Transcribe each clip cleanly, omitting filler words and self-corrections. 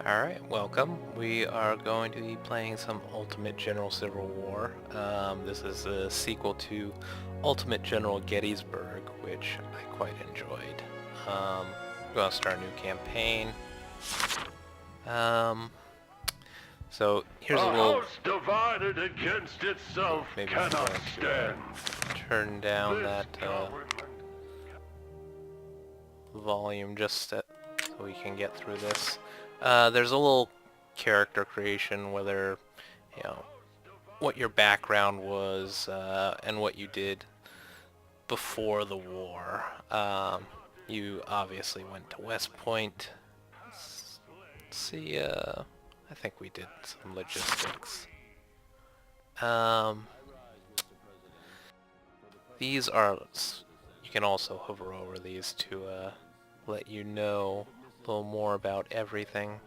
Alright, welcome. We are going to be playing some Ultimate General Civil War. This is a sequel to Ultimate General Gettysburg, which I quite enjoyed. We're going to start a new campaign. So here's a little... house divided against itself maybe cannot stand. Turn down This that government volume just so we can get through this. There's a little character creation, whether, you know, what your background was, and what you did before the war. You obviously went to West Point. Let's see, I think we did some logistics. These are, you can also hover over these to let you know a little more about everything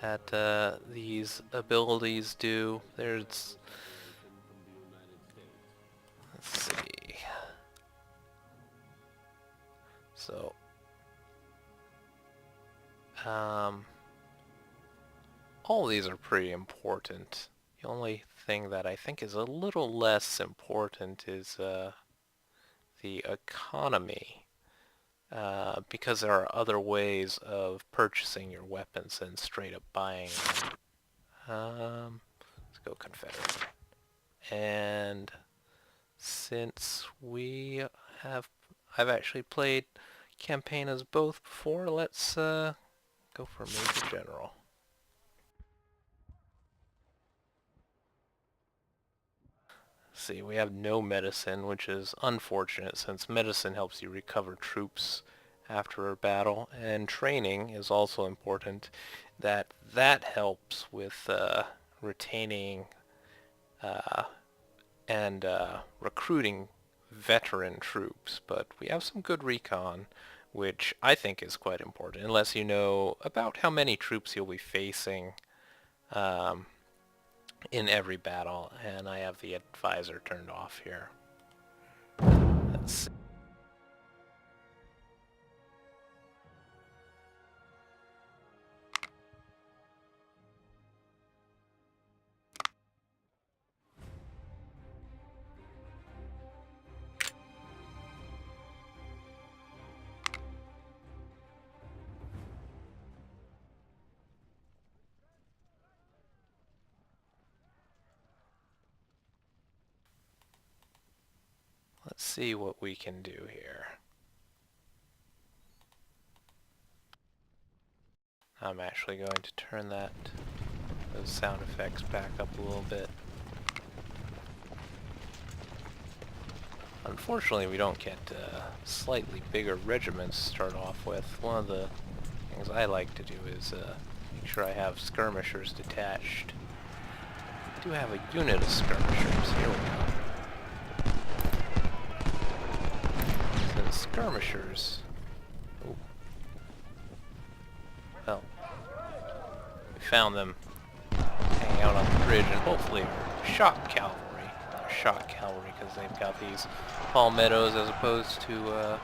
that these abilities do. Let's see. So, all of these are pretty important. The only thing that I think is a little less important is the economy. Because there are other ways of purchasing your weapons than straight up buying them. Let's go Confederate. And since I've actually played campaign as both before, let's go for Major General. See, we have no medicine, which is unfortunate since medicine helps you recover troops after a battle, and training is also important. That helps with retaining and recruiting veteran troops, but we have some good recon, which I think is quite important, unless you know about how many troops you'll be facing in every battle, and I have the advisor turned off here. Let's see. Let's see what we can do here. I'm actually going to turn those sound effects back up a little bit. Unfortunately, we don't get slightly bigger regiments to start off with. One of the things I like to do is make sure I have skirmishers detached. I do have a unit of skirmishers. Here we go. Skirmishers. Ooh. Well, we found them hanging out on the bridge, and hopefully they're shock cavalry. They're shock cavalry because they've got these palmettos as opposed to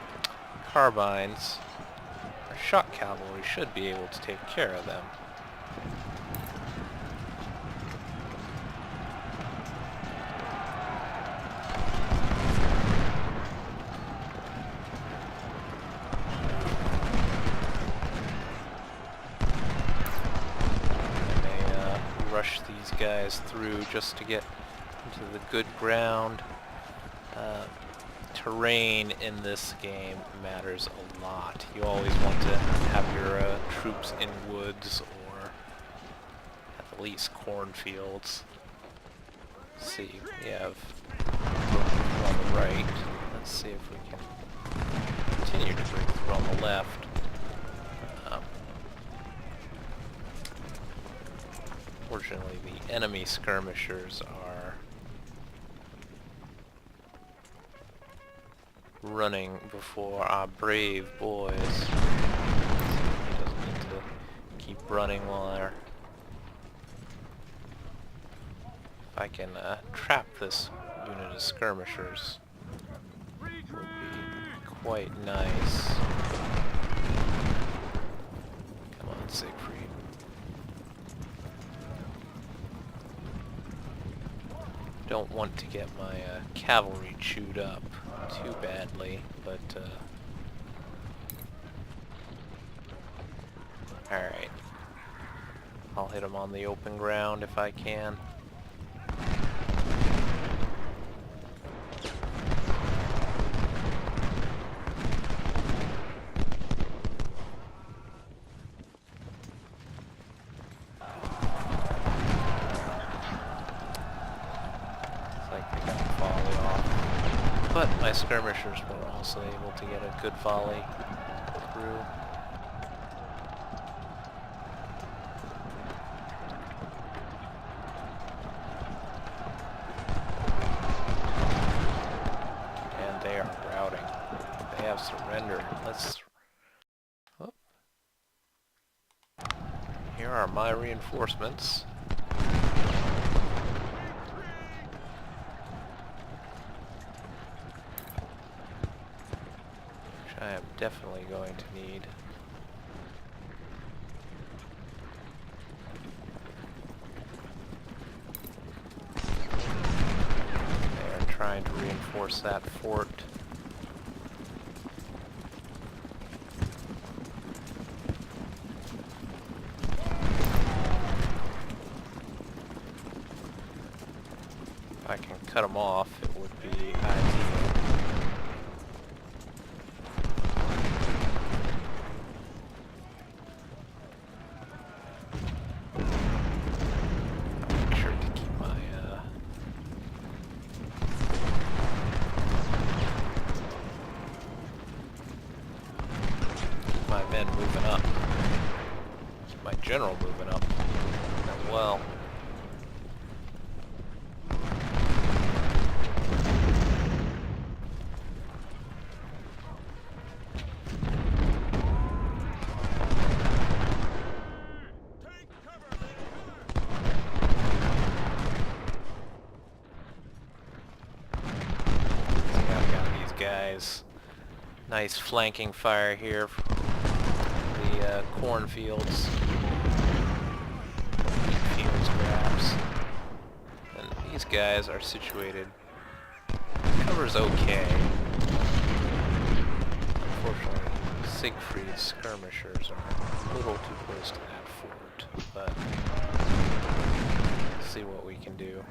carbines. Our shock cavalry should be able to take care of them. Rush these guys through just to get into the good ground. Terrain in this game matters a lot. You always want to have your troops in woods or at the least cornfields. Let's see, we have on the right. Let's see if we can continue to break through on the left. Fortunately, the enemy skirmishers are running before our brave boys. He doesn't need to keep running while if I can trap this unit of skirmishers, would be quite nice. Come on, Siegfried. don't want to get my cavalry chewed up too badly, but alright. I'll hit them on the open ground if I can. But my skirmishers were also able to get a good volley through. And they are routing. They have surrendered. Let's... Oh. Here are my reinforcements. I am definitely going to need. They are trying to reinforce that fort. If I can cut them off, it would be ideal. Men moving up. My general moving up as well. I've got these guys. Nice flanking fire here. Cornfields, fields perhaps, and these guys are situated. Cover's okay. Unfortunately, Siegfried's skirmishers are a little too close to that fort, but let's see what we can do.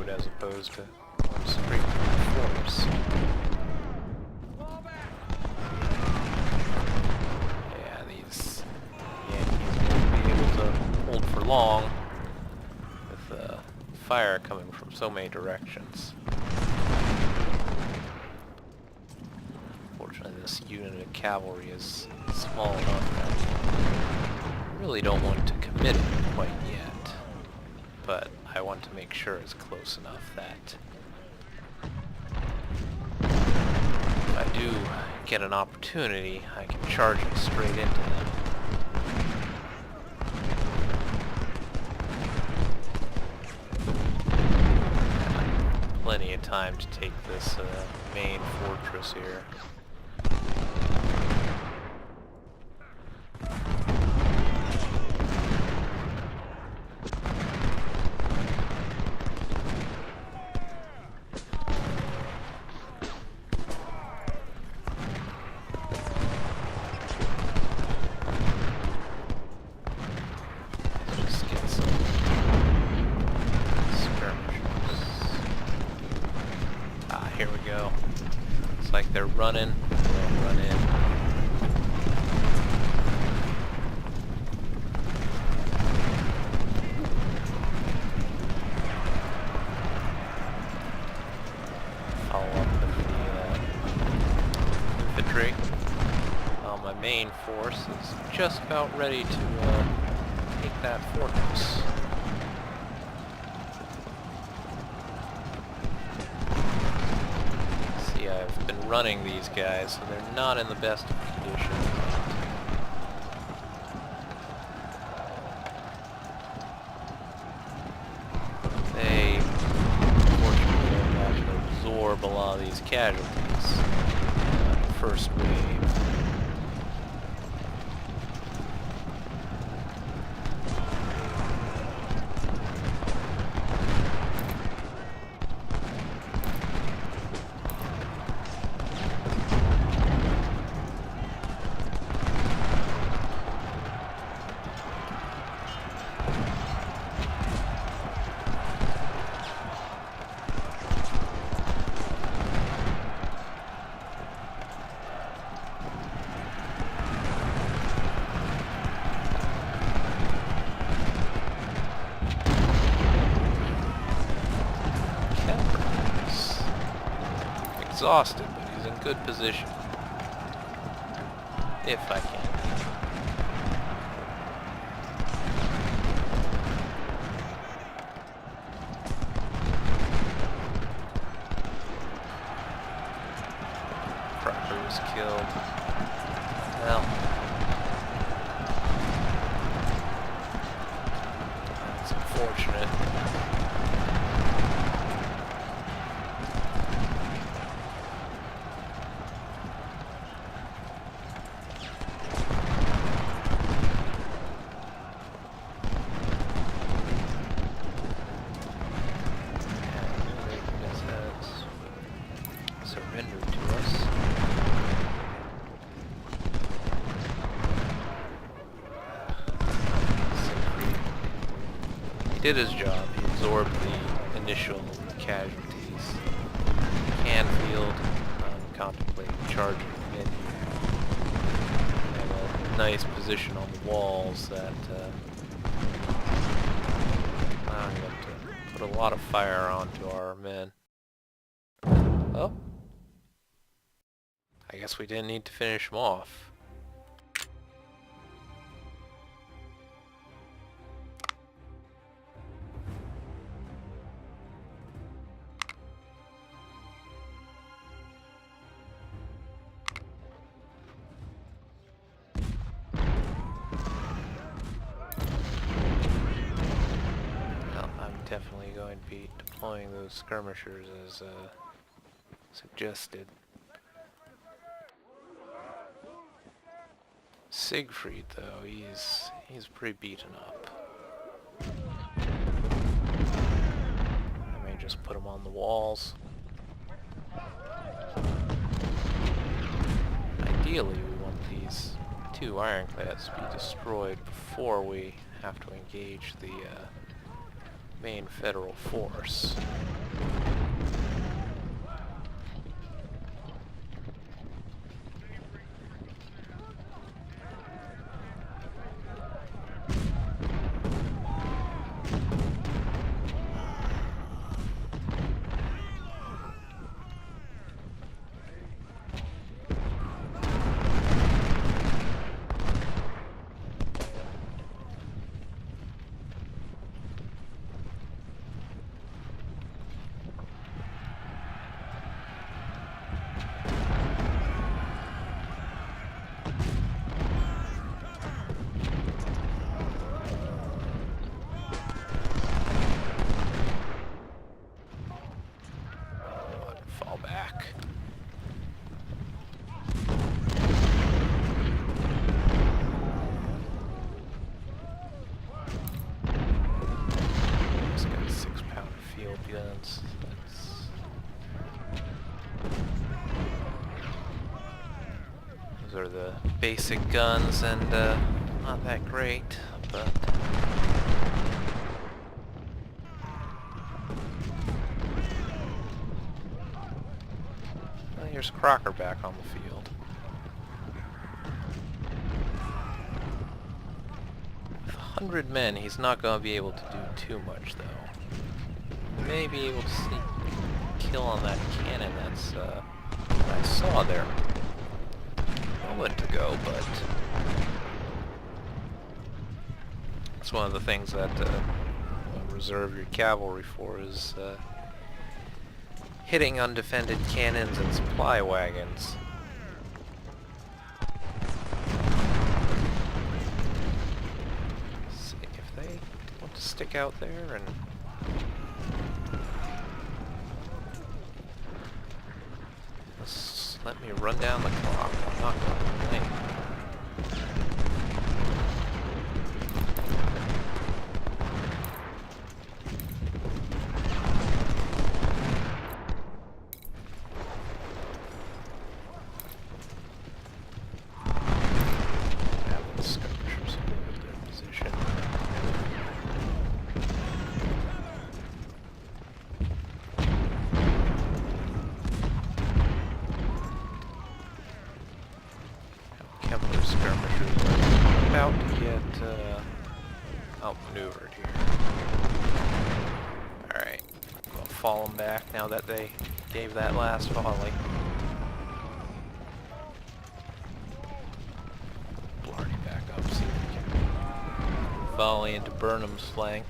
As opposed to going straight to the force. Yeah, these Yankees won't be able to hold for long with fire coming from so many directions. Fortunately, this unit of cavalry is small enough that I really don't want to commit it quite yet, but I want to make sure it's close enough that if I do get an opportunity, I can charge it straight into them. Plenty of time to take this main fortress here. Here we go. It's like they're running. They'll run in. Follow up with the infantry. My main force is just about ready to take that fortress. I've been running these guys, so they're not in the best of condition. absorb a lot of these casualties. First wave. Exhausted, but he's in good position. If I can. Crocker was killed. Well, that's unfortunate. Surrendered to us. He did his job. He absorbed the initial casualties. Canfield, contemplating charging in here. Have a nice position on the walls that allowing them to put a lot of fire onto our men. Oh. I guess we didn't need to finish them off. Well, I'm definitely going to be deploying those skirmishers as suggested. Siegfried, though, he's pretty beaten up. I may just put him on the walls. Ideally, we want these two ironclads to be destroyed before we have to engage the main federal force. Those are the basic guns, and not that great, but well, here's Crocker back on the field. With 100 men, he's not going to be able to do too much, though. He may be able to sneak a kill on that cannon that's what I saw there a moment ago, but it's one of the things that reserve your cavalry for is hitting undefended cannons and supply wagons. See if they want to stick out there and let me run down the clock. I'm not going to complain. Have the skirmishers hold their position. Kempler's skirmishers are about to get outmaneuvered here. Alright, we'll fall them back now that they gave that last volley. Blarney back up, see if we can volley into Burnham's flank.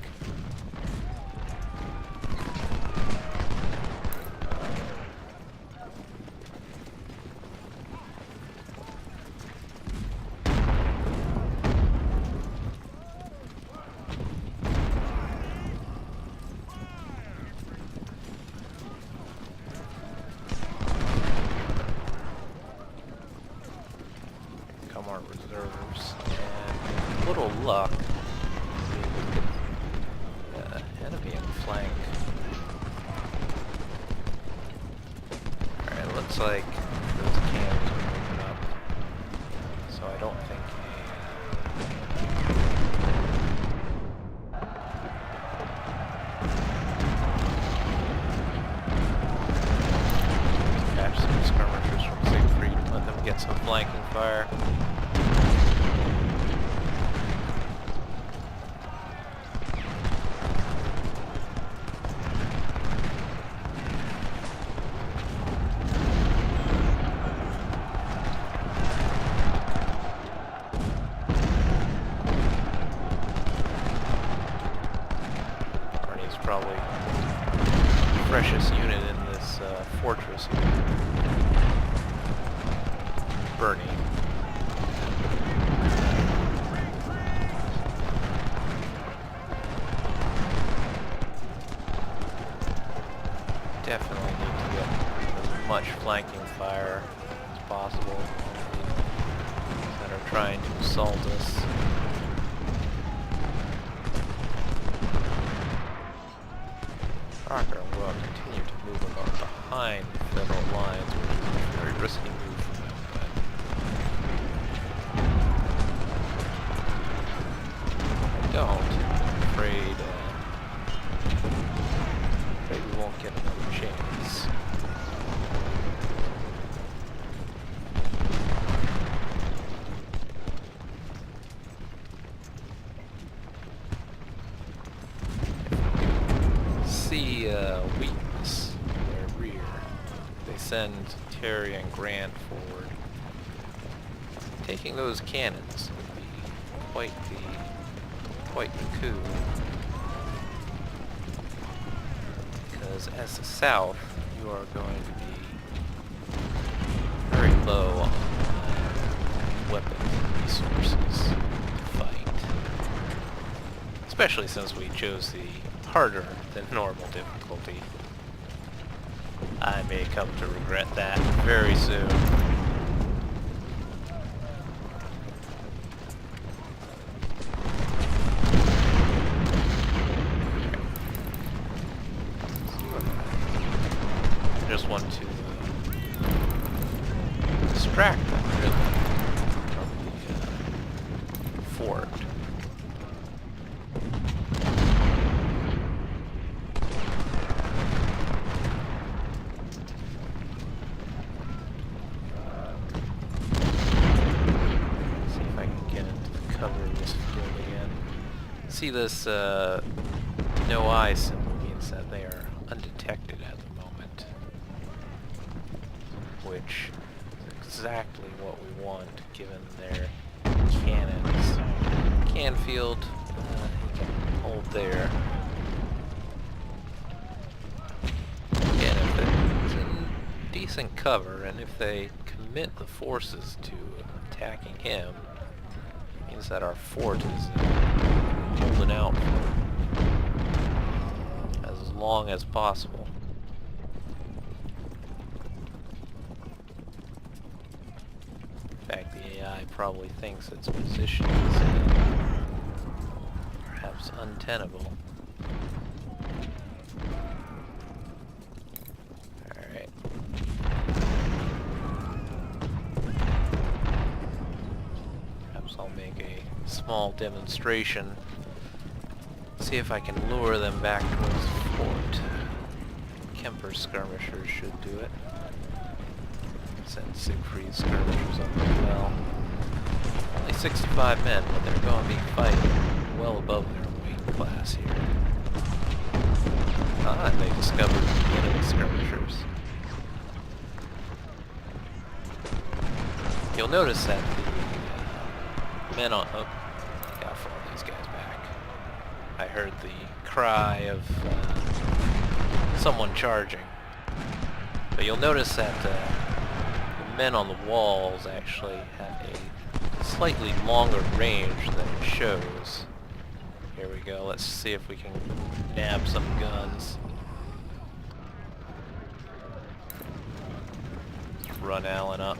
Come our reserves, and with a little luck, enemy in flank. Alright, looks like those cannons are moving up, so I don't think catch some skirmishers from Siegfried and let them get some flanking fire. Probably the freshest unit in this fortress here. Bernie. Definitely need to get as much flanking fire as possible that are trying to assault us. Parker will continue to move along behind the federal lines, which is a very risky move for them, but I don't. I'm afraid we won't get another chance. See weakness in their rear. They send Terry and Grant forward. Taking those cannons would be quite the coup. Because as the South, you are going to be very low on weapons and resources to fight. Especially since we chose the harder than normal difficulty. I may come to regret that very soon. I just want to distract them, really, from the fort. See this no eye symbol means that they are undetected at the moment, which is exactly what we want given their cannons. Canfield, he can hold there. Again, if it's in decent cover, and if they commit the forces to attacking him, it means that our fort is holding out for as long as possible. fact, the AI probably thinks its position is perhaps untenable. Alright. Perhaps I'll make a small demonstration. See if I can lure them back towards the fort. Kemper's skirmishers should do it. Send Siegfried's skirmishers up as well. Only 65 men, but they're going to be fighting well above their weight class here. Ah, and they discovered the enemy skirmishers. You'll notice that the men on... Oh, I gotta follow these guys back. I heard the cry of someone charging. But you'll notice that the men on the walls actually have a slightly longer range than it shows. Here we go, let's see if we can nab some guns. Let's run Allen up.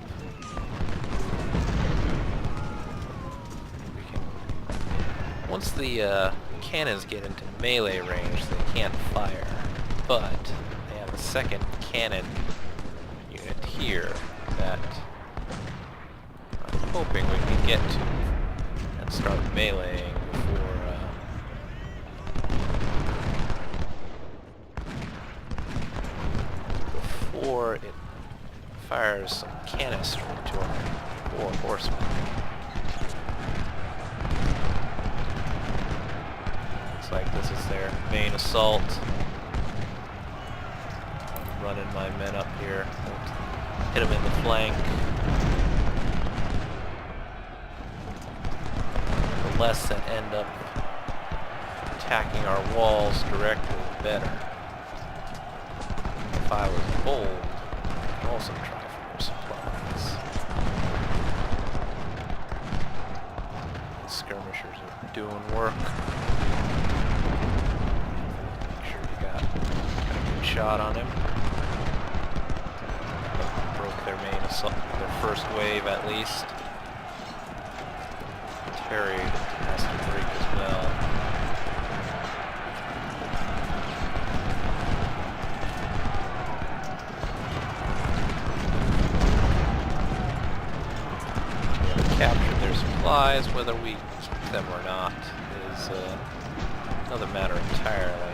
Once the cannons get into melee range, they can't fire, but they have a second cannon unit here that I'm hoping we can get to and start meleeing before it fires some canister to our 4 horsemen. Looks like this is their main assault. I'm running my men up here. Hit them in the flank. The less that end up attacking our walls directly, the better. If I was bold, I'd also try for more supplies. The skirmishers are doing work. Make sure you got a good shot on him. Their main assault, their first wave at least. Terry has to break as well. We have captured their supplies. Whether we keep them or not is another matter entirely.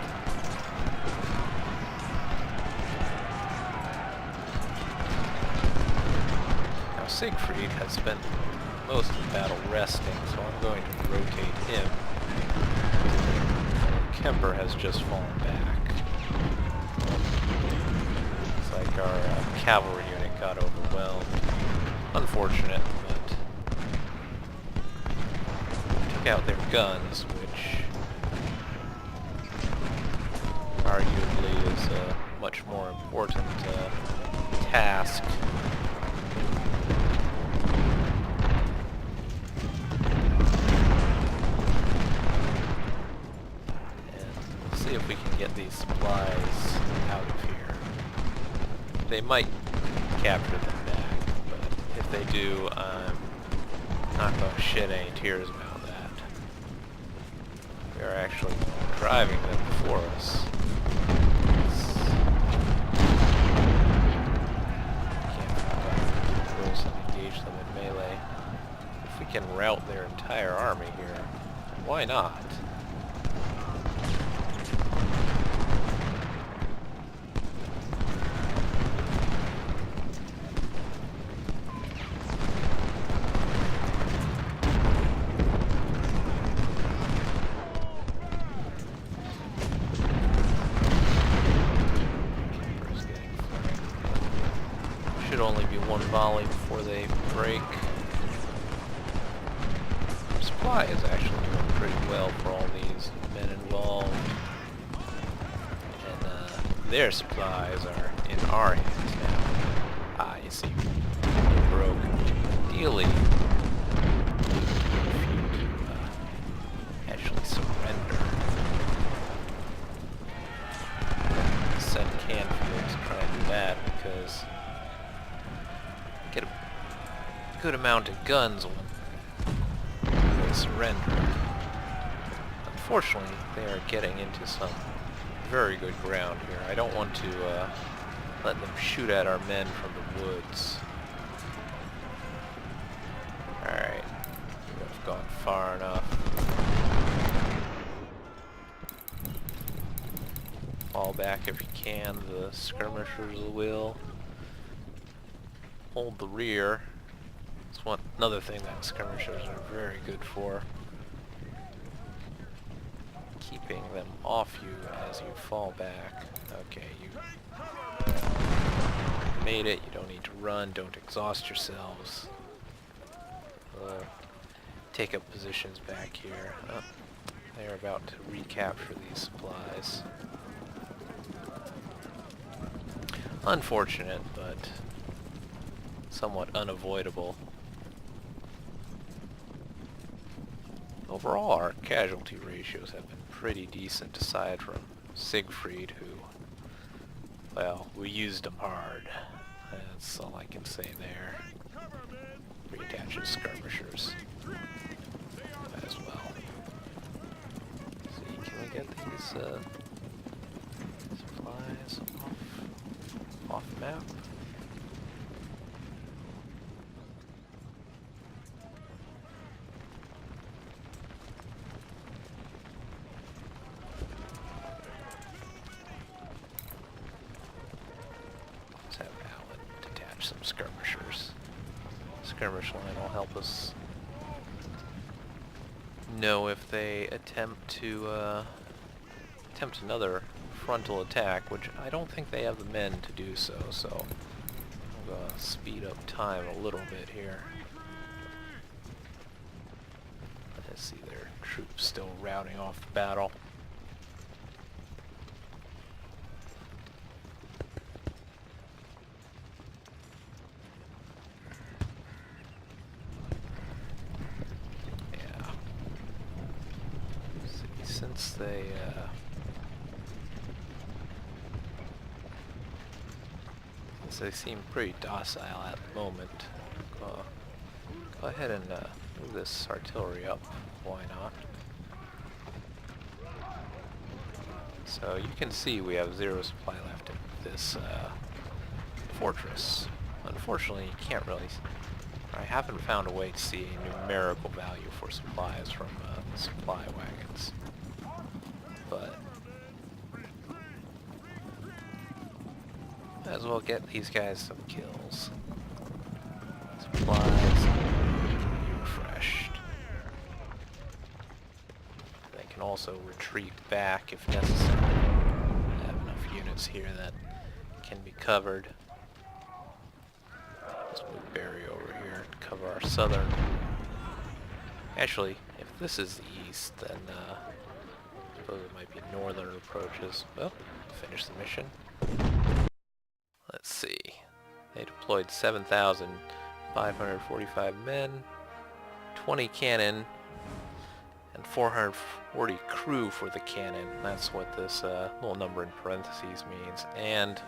Siegfried has spent most of the battle resting, so I'm going to rotate him. Kemper has just fallen back. Looks like our cavalry unit got overwhelmed. Unfortunate, but took out their guns, which arguably is a much more important task. If we can get these supplies out of here. They might capture them back, but if they do, I'm not going to shed any tears about that. We are actually driving them before us. Can't engage them in melee. If we can rout their entire army here, why not? Should only be one volley before they break. Supply is actually doing pretty well for all these men involved. And their supplies are in our hands now. Ah, you see, they broke. Ideally, actually surrender. Send Canfield to try and do that because good amount of guns when they surrender. Unfortunately, they are getting into some very good ground here. I don't want to let them shoot at our men from the woods. Alright, we've gone far enough. Fall back if you can. The skirmishers will hold the rear. That's another thing that skirmishers are very good for. Keeping them off you as you fall back. Okay, you made it. You don't need to run. Don't exhaust yourselves. Take up positions back here. Oh, they're about to recapture these supplies. Unfortunate, but somewhat unavoidable. Overall, our casualty ratios have been pretty decent, aside from Siegfried, who, well, we used him hard. That's all I can say there. Reattaching skirmishers as well. See, can we get these supplies off map? Let's have Alan detach some skirmishers. Skirmish line will help us know if they attempt another frontal attack, which I don't think they have the men to do so, so I'll speed up time a little bit here. Let's see their troops still routing off the battle. Yeah. See, since they they seem pretty docile at the moment. Go ahead and move this artillery up. Why not? So you can see we have 0 supply left in this fortress. Unfortunately, you can't really... I haven't found a way to see a numerical value for supplies from the supply wagons. But might as well get these guys some kills. Supplies be refreshed. They can also retreat back if necessary. I have enough units here that can be covered. Let's move Barry over here and cover our southern. Actually, if this is the east, then I suppose it might be northern approaches. Well, finish the mission. Let's see. They deployed 7,545 men, 20 cannon, and 440 crew for the cannon. That's what this little number in parentheses means. And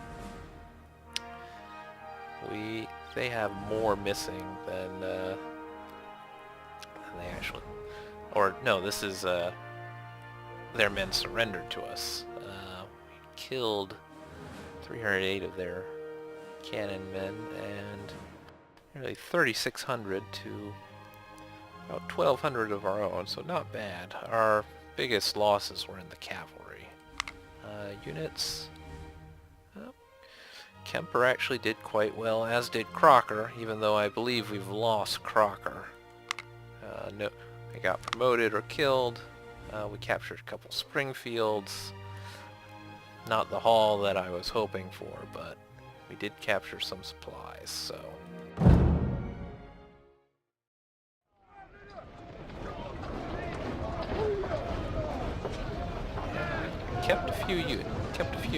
they have more missing than they actually... Or, no, this is their men surrendered to us. We killed 308 of their cannon men and nearly 3,600 to about 1,200 of our own, so not bad. Our biggest losses were in the cavalry. Units... Kemper actually did quite well, as did Crocker, even though I believe we've lost Crocker. No, they got promoted or killed. We captured a couple Springfields. Not the haul that I was hoping for, but we did capture some supplies, so... Kept a few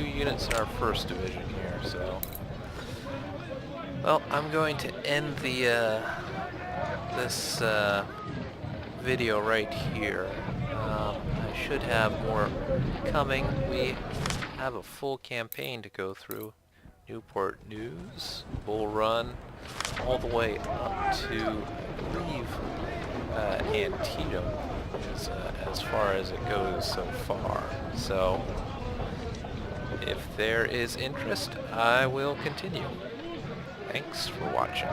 units in our 1st division here, so... Well, I'm going to end the this video right here. I should have more coming. We have a full campaign to go through. Newport News, Bull Run, all the way up to, I believe, Antietam is as far as it goes so far. So if there is interest, I will continue. Thanks for watching.